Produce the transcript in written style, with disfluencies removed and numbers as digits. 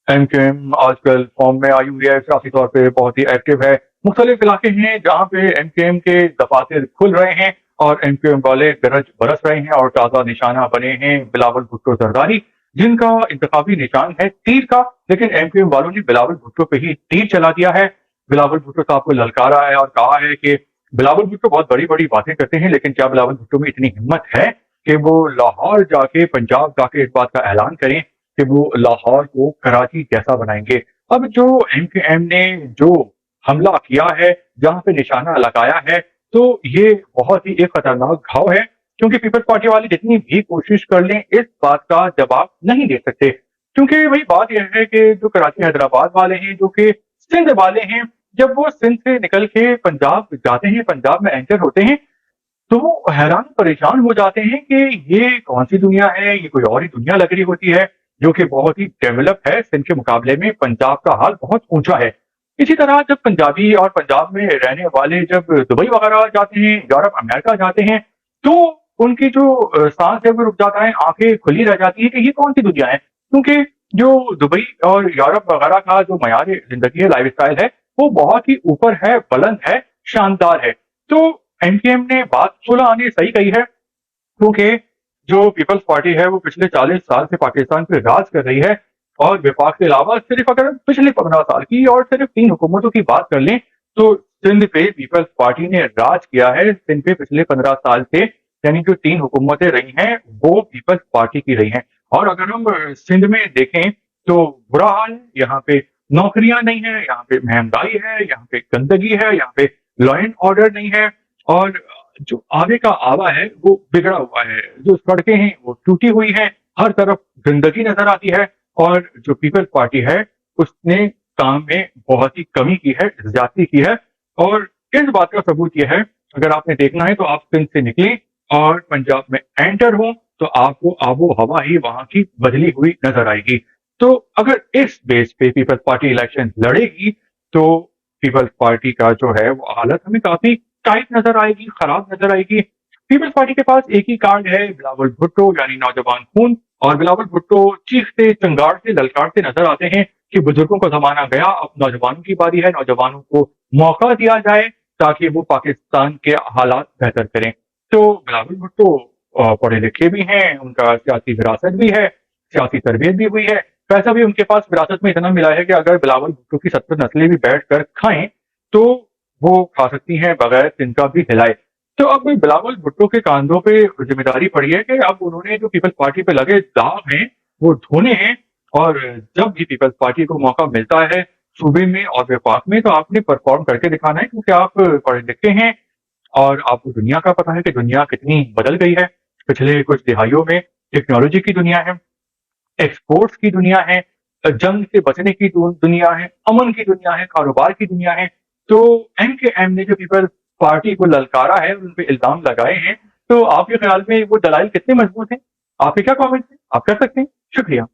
MQM आजकल form में आई हुई है, सियासी तौर पे बहुत ही एक्टिव है। मुख्तलिफ इलाके हैं जहाँ पे एमक्यूएम के दफातर खुल रहे हैं और एमक्यूएम वाले गरज बरस रहे हैं और ताज़ा निशाना बने हैं बिलावल भुट्टो जरदारी, जिनका इंतखाबी निशान है तीर का। लेकिन एमक्यूएम वालों ने बिलावल भुट्टो पे ही तीर चला दिया है। बिलावल भुट्टो साहब को ललकारा है और कहा है कि बिलावल भुट्टो बहुत बड़ी बड़ी बातें करते हैं, लेकिन क्या बिलावल भुट्टो में इतनी हिम्मत है कि वो लाहौर जाके, पंजाब जाके इस बात का ऐलान करें कि वो लाहौर को कराची जैसा बनाएंगे। अब जो एमक्यूएम ने जो हमला किया है, जहां पे निशाना लगाया है, तो ये बहुत ही एक खतरनाक घाव है, क्योंकि पीपल्स पार्टी वाले जितनी भी कोशिश कर लें इस बात का जवाब नहीं दे सकते। क्योंकि वही बात यह है कि जो कराची हैदराबाद वाले हैं, जो कि सिंध वाले हैं, जब वो सिंध से निकल के पंजाब जाते हैं, पंजाब में एंटर होते हैं, तो वो हैरान परेशान हो जाते हैं कि ये कौन सी दुनिया है, ये कोई और ही दुनिया लग रही होती है, जो कि बहुत ही डेवलप है। सिंध के मुकाबले में पंजाब का हाल बहुत ऊंचा है। इसी तरह जब पंजाबी और पंजाब में रहने वाले जब दुबई वगैरह जाते हैं, यूरोप अमेरिका जाते हैं, तो उनकी जो सांस है वो रुक जाता है, आंखें खुली रह जाती है कि ये कौन सी दुनिया है। क्योंकि जो दुबई और यूरोप वगैरह का जो मयार जिंदगी है, लाइफ स्टाइल है, वो बहुत ही ऊपर है, बुलंद है, शानदार है। तो एमकेएम ने बात सोलह आने सही कही है, क्योंकि जो पीपल्स पार्टी है वो पिछले 40 साल से पाकिस्तान पे राज कर रही है। और विफाक के अलावा सिर्फ अगर पिछले 15 साल की और सिर्फ 3 हुकूमतों की बात कर लें, तो सिंध पे पीपल्स पार्टी ने राज किया है। सिंध पे पिछले 15 साल से, यानी जो 3 हुकूमतें रही हैं वो पीपल्स पार्टी की रही हैं। और अगर हम सिंध में देखें तो बुरा हाल है। यहाँ पे नौकरियां नहीं है, यहाँ पे महंगाई है, यहाँ पे गंदगी है, यहाँ पे लॉ एंड ऑर्डर नहीं है, और जो आगे का आवा है वो बिगड़ा हुआ है, जो सड़कें हैं वो टूटी हुई हैं, हर तरफ गंदगी नजर आती है। और जो पीपल्स पार्टी है उसने काम में बहुत ही कमी की है, ज्यादती की है। और इस बात का सबूत यह है, अगर आपने देखना है तो आप सिंध से निकले और पंजाब में एंटर हो, तो आपको आबो हवा ही वहां की बदली हुई नजर आएगी। तो अगर इस बेस पे पीपल्स पार्टी इलेक्शन लड़ेगी, तो पीपल्स पार्टी का जो है वो हालत हमें काफी टाइट नजर आएगी, खराब नजर आएगी। पीपल्स पार्टी के पास एक ही कार्ड है, बिलावल भुट्टो यानी नौजवान खून। और बिलावल भुट्टो चीखते, चिंगारते, ललकारते नजर आते हैं कि बुजुर्गों का जमाना गया, अब नौजवानों की बारी है, नौजवानों को मौका दिया जाए ताकि वो पाकिस्तान के हालात बेहतर करें। तो बिलावल भुट्टो पढ़े लिखे भी हैं, उनका सियासी विरासत भी है, सियासी तरबियत भी हुई है, पैसा भी उनके पास विरासत में इतना मिला है कि अगर बिलावल भुट्टो की 70 नस्लें भी बैठ कर खाएं तो वो खा सकती हैं बगैर तिनका भी हिलाए। तो अब बिलावल भुट्टो के कांधों पे जिम्मेदारी पड़ी है कि अब उन्होंने जो पीपल्स पार्टी पे लगे दाग हैं वो धोने हैं। और जब भी पीपल्स पार्टी को मौका मिलता है सूबे में और विफाक में, तो आपने परफॉर्म करके दिखाना है, क्योंकि आप पढ़े लिखे हैं और आपको दुनिया का पता है कि दुनिया कितनी बदल गई है पिछले कुछ दिहाइयों में। टेक्नोलॉजी की दुनिया है, एक्सपोर्ट्स की दुनिया है, जंग से बचने की दुनिया है, अमन की दुनिया है, कारोबार की दुनिया है। तो एम के एम ने जो पीपल्स पार्टी को ललकारा है, उन पे इल्जाम लगाए हैं, तो आपके ख्याल में वो दलाइल कितने मजबूत हैं? आपके क्या कमेंट्स हैं? आप कर सकते हैं। शुक्रिया।